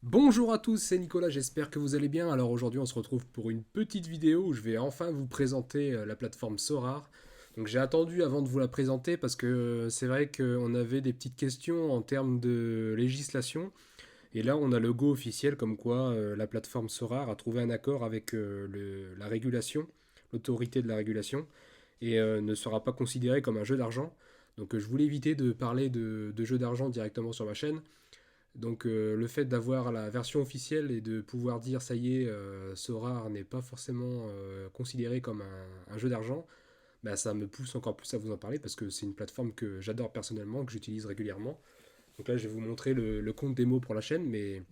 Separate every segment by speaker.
Speaker 1: Bonjour à tous, c'est Nicolas, j'espère que vous allez bien. Alors aujourd'hui on se retrouve pour une petite vidéo où je vais enfin vous présenter la plateforme Sorare. Donc j'ai attendu avant de vous la présenter parce que c'est vrai qu'on avait des petites questions en termes de législation. Et là on a le go officiel comme quoi la plateforme Sorare a trouvé un accord avec la régulation, l'autorité de la régulation, et ne sera pas considérée comme un jeu d'argent. Donc je voulais éviter de parler de jeux d'argent directement sur ma chaîne. Donc le fait d'avoir la version officielle et de pouvoir dire ça y est, Sorare n'est pas forcément considéré comme un jeu d'argent, bah, ça me pousse encore plus à vous en parler parce que c'est une plateforme que j'adore personnellement, que j'utilise régulièrement. Donc là je vais vous montrer le compte démo pour la chaîne, mais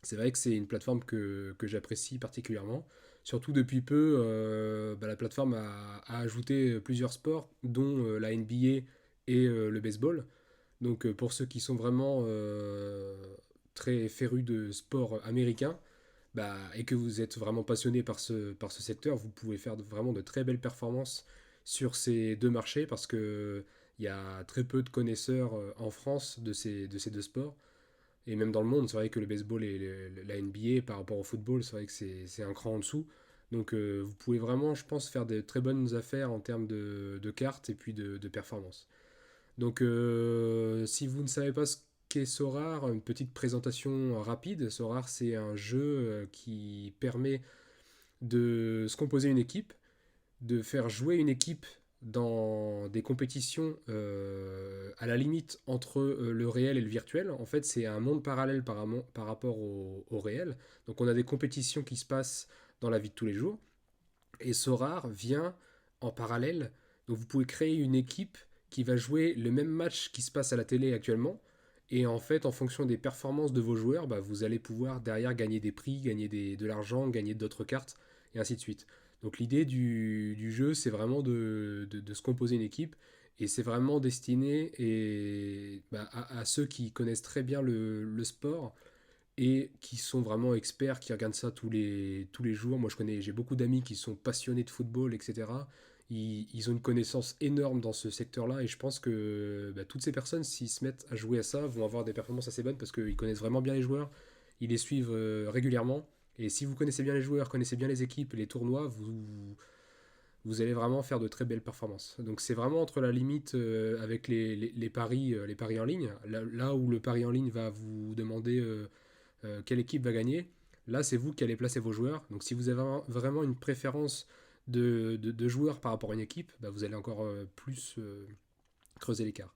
Speaker 1: c'est vrai que c'est une plateforme que j'apprécie particulièrement. Surtout depuis peu, bah, la plateforme a ajouté plusieurs sports, dont la NBA et le baseball. Donc pour ceux qui sont vraiment très férus de sport américain, bah, et que vous êtes vraiment passionné par ce secteur, vous pouvez faire vraiment de très belles performances sur ces deux marchés parce que il y a très peu de connaisseurs en France de ces deux sports. Et même dans le monde, c'est vrai que le baseball et la NBA par rapport au football, c'est vrai que c'est un cran en dessous. Donc vous pouvez vraiment, je pense, faire de très bonnes affaires en termes de cartes et puis de performances. Donc, si vous ne savez pas ce qu'est Sorare, une petite présentation rapide. Sorare, c'est un jeu qui permet de se composer une équipe, de faire jouer une équipe dans des compétitions à la limite entre le réel et le virtuel. En fait, c'est un monde parallèle par rapport au réel. Donc, on a des compétitions qui se passent dans la vie de tous les jours. Et Sorare vient en parallèle. Donc vous pouvez créer une équipe qui va jouer le même match qui se passe à la télé actuellement. Et en fait, en fonction des performances de vos joueurs, bah, vous allez pouvoir derrière gagner des prix, gagner de l'argent, gagner d'autres cartes, et ainsi de suite. Donc l'idée du jeu, c'est vraiment de se composer une équipe. Et c'est vraiment destiné bah, à ceux qui connaissent très bien le sport et qui sont vraiment experts, qui regardent ça tous les jours. Moi, j'ai beaucoup d'amis qui sont passionnés de football, etc. Ils ont une connaissance énorme dans ce secteur-là et je pense que bah, toutes ces personnes, s'ils se mettent à jouer à ça, vont avoir des performances assez bonnes parce qu'ils connaissent vraiment bien les joueurs, ils les suivent régulièrement. Et si vous connaissez bien les joueurs, connaissez bien les équipes, les tournois, vous allez vraiment faire de très belles performances. Donc c'est vraiment entre la limite avec les paris en ligne, là où le pari en ligne va vous demander quelle équipe va gagner. Là, c'est vous qui allez placer vos joueurs. Donc, si vous avez vraiment une préférence de joueurs par rapport à une équipe, bah, vous allez encore plus creuser l'écart.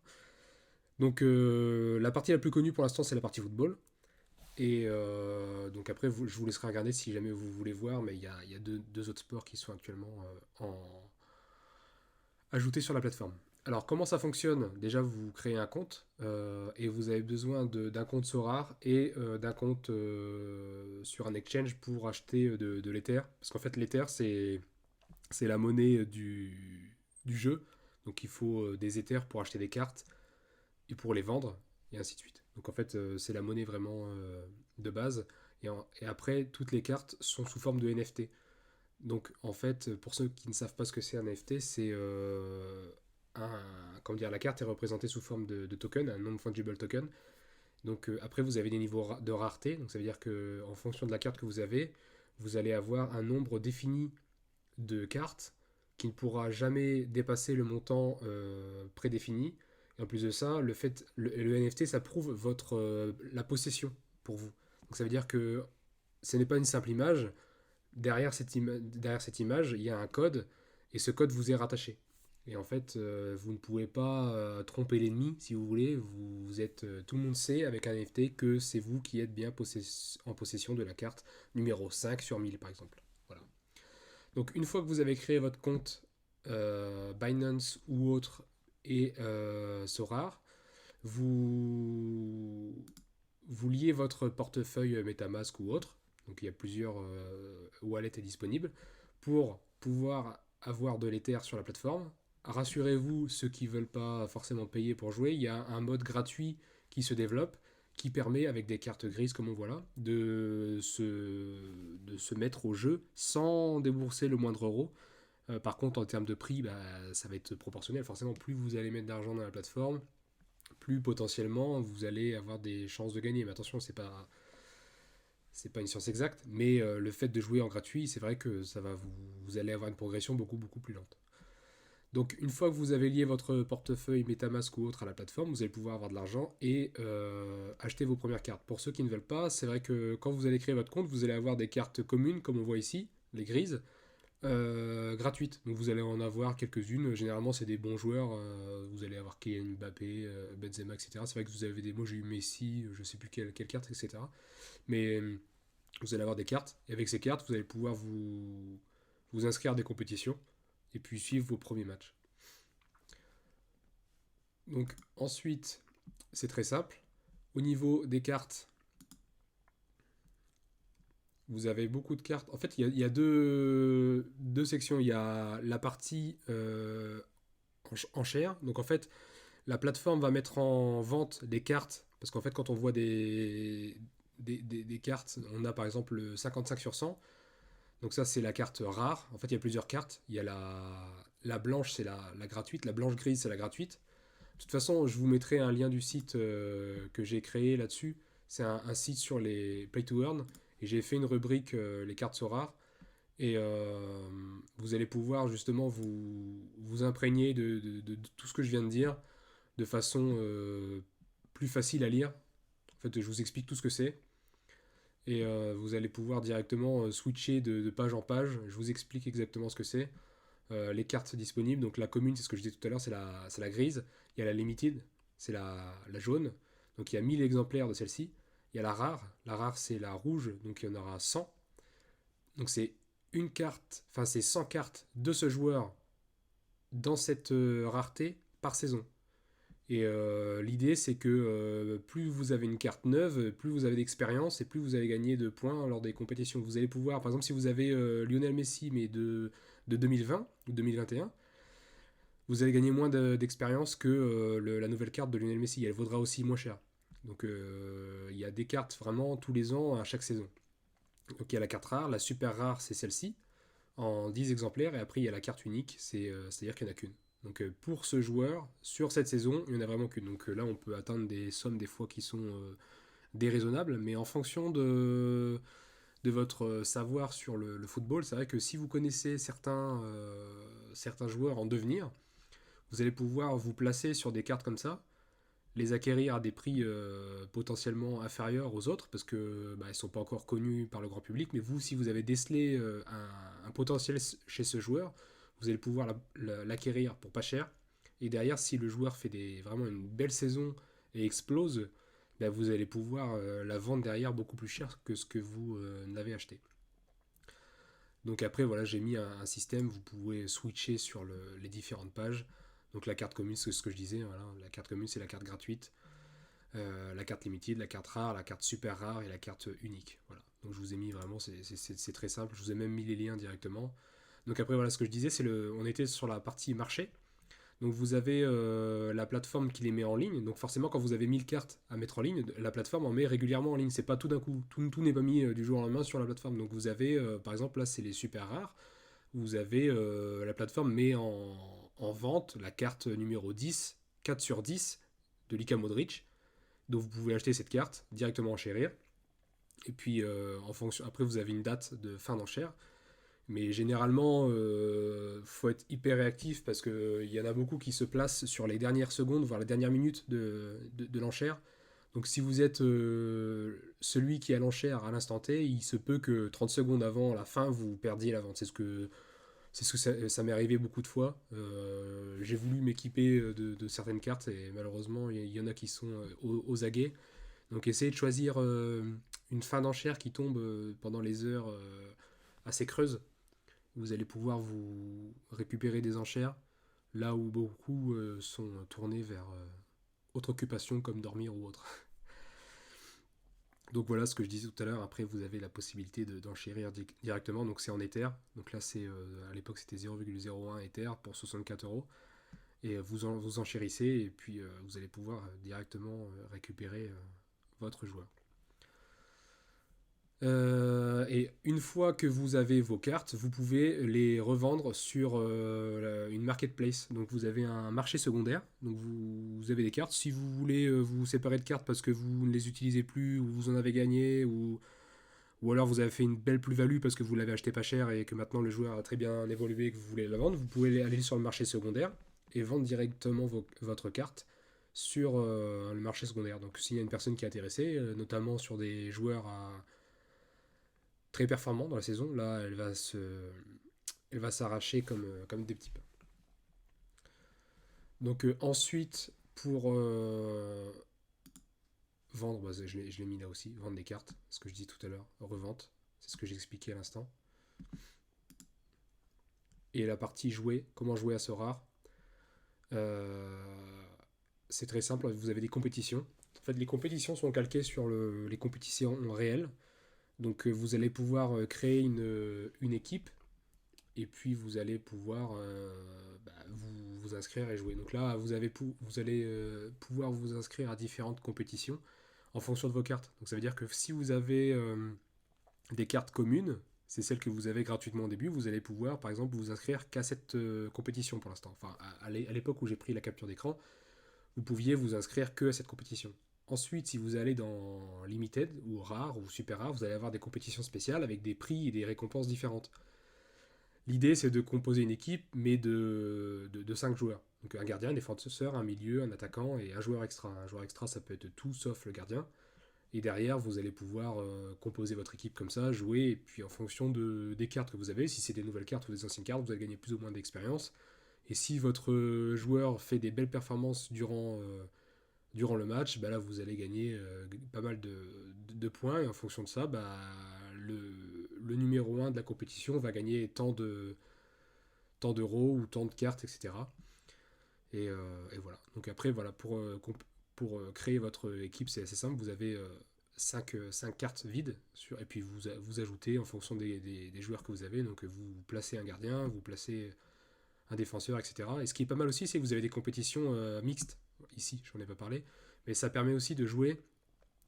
Speaker 1: Donc, la partie la plus connue pour l'instant, c'est la partie football. Et donc, après, je vous laisserai regarder si jamais vous voulez voir, mais il y a deux autres sports qui sont actuellement ajoutés sur la plateforme. Alors, comment ça fonctionne? Déjà, vous créez un compte et vous avez besoin d'un compte Sorare et d'un compte sur un exchange pour acheter de l'Ether. Parce qu'en fait, l'Ether, c'est la monnaie du jeu. Donc, il faut des Ethers pour acheter des cartes et pour les vendre et ainsi de suite. Donc, en fait, c'est la monnaie vraiment de base. Et après, toutes les cartes sont sous forme de NFT. Donc, en fait, pour ceux qui ne savent pas ce que c'est un NFT, c'est un, comment dire, la carte est représentée sous forme de token, un non-fungible token. Donc, après, vous avez des niveaux de rareté. Donc, ça veut dire que en fonction de la carte que vous allez avoir un nombre défini de cartes qui ne pourra jamais dépasser le montant prédéfini. Et en plus de ça, le NFT, ça prouve la possession pour vous. Donc, ça veut dire que ce n'est pas une simple image, derrière cette image, il y a un code et ce code vous est rattaché. Et en fait, vous ne pouvez pas tromper l'ennemi, si vous voulez. Tout le monde sait avec un NFT que c'est vous qui êtes bien en possession de la carte numéro 5 sur 1000, par exemple. Voilà. Donc, une fois que vous avez créé votre compte Binance ou autre et Sorare, vous, vous liez votre portefeuille MetaMask ou autre, donc il y a plusieurs wallets disponibles, pour pouvoir avoir de l'Ether sur la plateforme. Rassurez-vous, ceux qui ne veulent pas forcément payer pour jouer, il y a un mode gratuit qui se développe, qui permet, avec des cartes grises comme on voit là, de se mettre au jeu sans débourser le moindre euro. Par contre, en termes de prix, bah, ça va être proportionnel. Forcément, plus vous allez mettre d'argent dans la plateforme, plus potentiellement vous allez avoir des chances de gagner. Mais attention, c'est pas une science exacte, mais le fait de jouer en gratuit, c'est vrai que vous allez avoir une progression beaucoup beaucoup plus lente. Donc une fois que vous avez lié votre portefeuille MetaMask ou autre à la plateforme, vous allez pouvoir avoir de l'argent et acheter vos premières cartes. Pour ceux qui ne veulent pas, c'est vrai que quand vous allez créer votre compte, vous allez avoir des cartes communes, comme on voit ici, les grises, gratuites. Donc vous allez en avoir quelques-unes. Généralement, c'est des bons joueurs. Vous allez avoir Kylian Mbappé, Benzema, etc. C'est vrai que vous avez des. Moi, j'ai eu Messi, je sais plus quelle carte, etc. Mais vous allez avoir des cartes. Et avec ces cartes, vous allez pouvoir vous inscrire à des compétitions et puis suivre vos premiers matchs. Donc ensuite, c'est très simple. Au niveau des cartes, vous avez beaucoup de cartes. En fait, il y a deux sections. Il y a la partie enchère. Donc en fait, la plateforme va mettre en vente des cartes. Parce qu'en fait, quand on voit des cartes, on a par exemple le 55 sur 100. Donc ça, c'est la carte rare. En fait, il y a plusieurs cartes. Il y a la blanche, c'est la gratuite. La blanche grise, c'est la gratuite. De toute façon, je vous mettrai un lien du site que j'ai créé là-dessus. C'est un site sur les Play to Earn. Et j'ai fait une rubrique les cartes sont rares. Et vous allez pouvoir justement vous imprégner de tout ce que je viens de dire de façon plus facile à lire. En fait, je vous explique tout ce que c'est. Et vous allez pouvoir directement switcher de page en page. Je vous explique exactement ce que c'est. Les cartes disponibles. Donc la commune, c'est ce que je disais tout à l'heure, c'est la grise. Il y a la limited, c'est la jaune. Donc il y a 1000 exemplaires de celle-ci. Il y a la rare. La rare, c'est la rouge, donc il y en aura 100. Donc c'est une carte, enfin c'est 100 cartes de ce joueur dans cette rareté par saison. Et l'idée, c'est que plus vous avez une carte neuve, plus vous avez d'expérience et plus vous allez gagner de points lors des compétitions. Vous allez pouvoir, par exemple, si vous avez Lionel Messi, mais de 2020 ou 2021, vous allez gagner moins d'expérience que la nouvelle carte de Lionel Messi. Elle vaudra aussi moins cher. Donc il y a des cartes vraiment tous les ans à chaque saison. Donc il y a la carte rare, la super rare, c'est celle-ci, en 10 exemplaires, et après il y a la carte unique, c'est-à-dire qu'il n'y en a qu'une. Donc pour ce joueur, sur cette saison, il n'y en a vraiment qu'une. Donc là, on peut atteindre des sommes des fois qui sont déraisonnables, mais en fonction de votre savoir sur le football, c'est vrai que si vous connaissez certains joueurs en devenir, vous allez pouvoir vous placer sur des cartes comme ça, les acquérir à des prix potentiellement inférieurs aux autres, parce que ils ne sont pas encore connus par le grand public, mais vous, si vous avez décelé un potentiel chez ce joueur, vous allez pouvoir l'acquérir pour pas cher. Et derrière, si le joueur fait vraiment une belle saison et explose, vous allez pouvoir la vendre derrière beaucoup plus cher que ce que vous n'avez acheté. Donc après, voilà, j'ai mis un système, vous pouvez switcher sur les différentes pages. Donc la carte commune, c'est ce que je disais, voilà. La carte commune, c'est la carte gratuite. La carte limited, la carte rare, la carte super rare et la carte unique. Voilà. Donc je vous ai mis vraiment, c'est très simple. Je vous ai même mis les liens directement. Donc après, voilà ce que je disais, on était sur la partie marché. Donc vous avez la plateforme qui les met en ligne. Donc forcément, quand vous avez 1000 cartes à mettre en ligne, la plateforme en met régulièrement en ligne. C'est pas tout d'un coup. Tout n'est pas mis du jour au lendemain sur la plateforme. Donc vous avez, par exemple, là c'est les super rares. Vous avez la plateforme met en vente la carte numéro 10, 4 sur 10 de Luka Modric. Donc vous pouvez acheter cette carte, directement enchérir. Et puis en fonction, après vous avez une date de fin d'enchère. Mais généralement, faut être hyper réactif parce qu'il y en a beaucoup qui se placent sur les dernières secondes, voire les dernières minutes de l'enchère. Donc si vous êtes celui qui a l'enchère à l'instant T, il se peut que 30 secondes avant la fin, vous perdiez la vente. C'est ce que ça m'est arrivé beaucoup de fois. J'ai voulu m'équiper de certaines cartes et malheureusement, il y en a qui sont aux aguets. Donc essayez de choisir une fin d'enchère qui tombe pendant les heures assez creuses. Vous allez pouvoir vous récupérer des enchères là où beaucoup sont tournés vers autre occupation comme dormir ou autre. Donc voilà ce que je disais tout à l'heure. Après, vous avez la possibilité d'enchérir directement. Donc c'est en Ether. Donc là, à l'époque, c'était 0,01 Ether pour 64 euros. Et vous enchérissez et puis vous allez pouvoir directement récupérer votre joueur. Et une fois que vous avez vos cartes, vous pouvez les revendre sur une marketplace. Donc vous avez un marché secondaire. Donc vous avez des cartes. Si vous voulez vous séparer de cartes parce que vous ne les utilisez plus ou vous en avez gagné ou ou alors vous avez fait une belle plus-value parce que vous l'avez acheté pas cher et que maintenant le joueur a très bien évolué et que vous voulez la vendre, vous pouvez aller sur le marché secondaire et vendre directement votre carte sur le marché secondaire. Donc s'il y a une personne qui est intéressée, notamment sur des joueurs très performants dans la saison, là elle va s'arracher comme des petits pains. Donc ensuite, pour vendre, bah, je l'ai mis là aussi, vendre des cartes, ce que je dis tout à l'heure, revente, c'est ce que j'expliquais à l'instant. Et la partie jouer, comment jouer à ce rare, c'est très simple, vous avez des compétitions. En fait, les compétitions sont calquées sur les compétitions réelles. Donc vous allez pouvoir créer une équipe et puis vous allez pouvoir vous inscrire et jouer. Donc là, vous allez pouvoir vous inscrire à différentes compétitions en fonction de vos cartes. Donc ça veut dire que si vous avez des cartes communes, c'est celles que vous avez gratuitement au début, vous allez pouvoir par exemple vous inscrire qu'à cette compétition pour l'instant. Enfin, à l'époque où j'ai pris la capture d'écran, vous pouviez vous inscrire que à cette compétition. Ensuite, si vous allez dans Limited ou Rare ou Super Rare, vous allez avoir des compétitions spéciales avec des prix et des récompenses différentes. L'idée, c'est de composer une équipe, mais de 5 joueurs. Donc un gardien, un défenseur, un milieu, un attaquant et un joueur extra. Un joueur extra, ça peut être tout sauf le gardien. Et derrière, vous allez pouvoir composer votre équipe comme ça, jouer, et puis en fonction des cartes que vous avez, si c'est des nouvelles cartes ou des anciennes cartes, vous allez gagner plus ou moins d'expérience. Et si votre joueur fait des belles performances durant le match, bah là vous allez gagner pas mal de points, et en fonction de ça, bah, le numéro 1 de la compétition va gagner tant d'euros ou tant de cartes, etc. Et voilà. Donc après, voilà, pour créer votre équipe, c'est assez simple. Vous avez 5 cartes vides, et puis vous ajoutez en fonction des joueurs que vous avez. Donc vous placez un gardien, vous placez un défenseur, etc. Et ce qui est pas mal aussi, c'est que vous avez des compétitions mixtes. Ici, j'en ai pas parlé. Mais ça permet aussi de jouer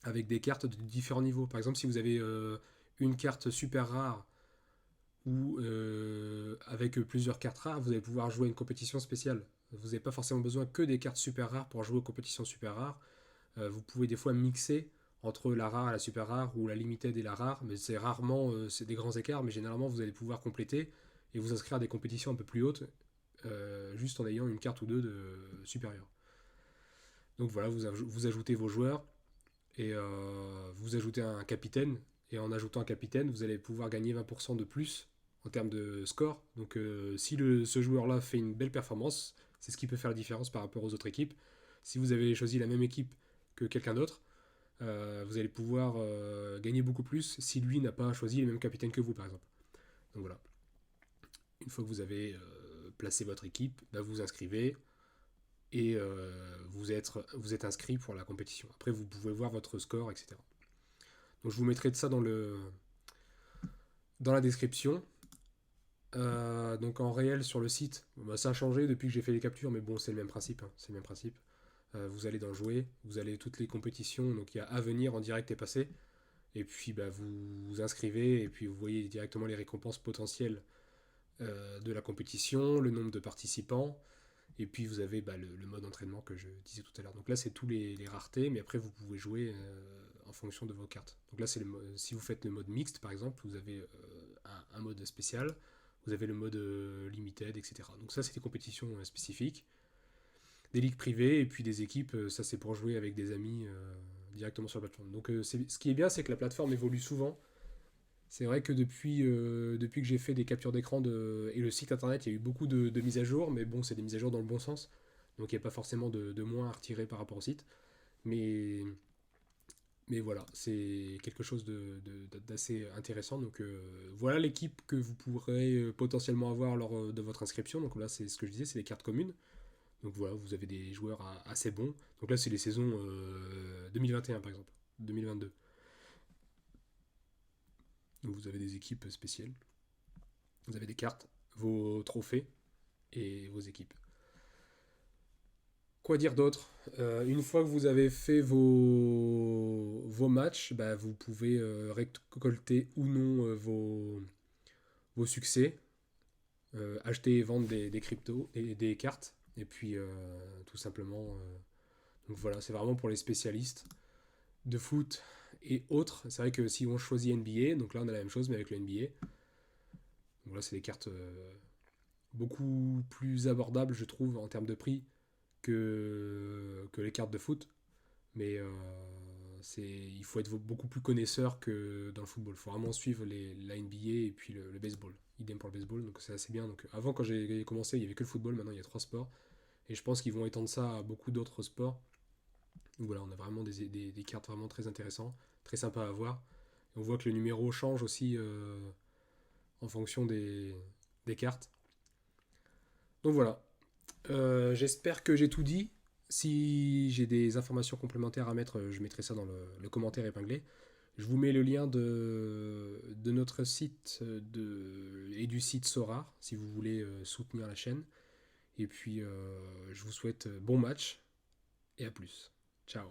Speaker 1: avec des cartes de différents niveaux. Par exemple, si vous avez une carte super rare ou avec plusieurs cartes rares, vous allez pouvoir jouer à une compétition spéciale. Vous n'avez pas forcément besoin que des cartes super rares pour jouer aux compétitions super rares. Vous pouvez des fois mixer entre la rare et la super rare ou la limited et la rare, mais c'est rarement c'est des grands écarts, mais généralement vous allez pouvoir compléter et vous inscrire à des compétitions un peu plus hautes juste en ayant une carte ou deux de supérieure. Donc voilà, vous ajoutez vos joueurs et vous ajoutez un capitaine. Et en ajoutant un capitaine, vous allez pouvoir gagner 20% de plus en termes de score. Donc si ce joueur-là fait une belle performance, c'est ce qui peut faire la différence par rapport aux autres équipes. Si vous avez choisi la même équipe que quelqu'un d'autre, vous allez pouvoir gagner beaucoup plus si lui n'a pas choisi le même capitaine que vous, par exemple. Donc voilà. Une fois que vous avez placé votre équipe, bah, vous inscrivez et vous êtes inscrit pour la compétition. Après, vous pouvez voir votre score, etc. Donc je vous mettrai de ça dans la description. Donc en réel sur le site, bah, ça a changé depuis que j'ai fait les captures, mais bon, c'est le même principe. Hein, c'est le même principe. Vous allez dans jouer, vous allez toutes les compétitions, donc il y a à venir en direct et passé. Et puis bah, vous vous inscrivez et puis vous voyez directement les récompenses potentielles de la compétition, le nombre de participants. Et puis vous avez bah, le mode entraînement que je disais tout à l'heure. Donc là, c'est tous les raretés, mais après, vous pouvez jouer en fonction de vos cartes. Donc là, si vous faites le mode mixte, par exemple, vous avez un mode spécial, vous avez le mode limited, etc. Donc ça, c'est des compétitions spécifiques, des ligues privées, et puis des équipes, ça c'est pour jouer avec des amis directement sur la plateforme. Donc ce qui est bien, c'est que la plateforme évolue souvent. C'est vrai que depuis que j'ai fait des captures d'écran et le site internet, il y a eu beaucoup de mises à jour, mais bon, c'est des mises à jour dans le bon sens. Donc il n'y a pas forcément de moins à retirer par rapport au site. Mais, mais voilà, c'est quelque chose d'assez intéressant. Donc voilà l'équipe que vous pourrez potentiellement avoir lors de votre inscription. Donc là, c'est ce que je disais, c'est les cartes communes. Donc voilà, vous avez des joueurs assez bons. Donc là, c'est les saisons 2021 par exemple, 2022. Donc vous avez des équipes spéciales. Vous avez des cartes, vos trophées et vos équipes. Quoi dire d'autre? Une fois que vous avez fait vos matchs, bah, vous pouvez récolter ou non vos succès, acheter et vendre des cryptos et des cartes, et puis tout simplement. Donc voilà, c'est vraiment pour les spécialistes de foot et autres. C'est vrai que si on choisit NBA, donc là on a la même chose mais avec le NBA. Donc là c'est des cartes beaucoup plus abordables je trouve en termes de prix que les cartes de foot. Mais il faut être beaucoup plus connaisseur que dans le football. Il faut vraiment suivre la NBA et puis le baseball. Idem pour le baseball, donc c'est assez bien. Donc, avant, quand j'ai commencé, il n'y avait que le football. Maintenant, il y a 3 sports. Et je pense qu'ils vont étendre ça à beaucoup d'autres sports. Donc voilà, on a vraiment des cartes vraiment très intéressantes, très sympas à voir. Et on voit que le numéro change aussi en fonction des cartes. Donc voilà. J'espère que j'ai tout dit. Si j'ai des informations complémentaires à mettre, je mettrai ça dans le commentaire épinglé. Je vous mets le lien de notre site et du site Sorar si vous voulez soutenir la chaîne. Et puis, je vous souhaite bon match et à plus. Ciao.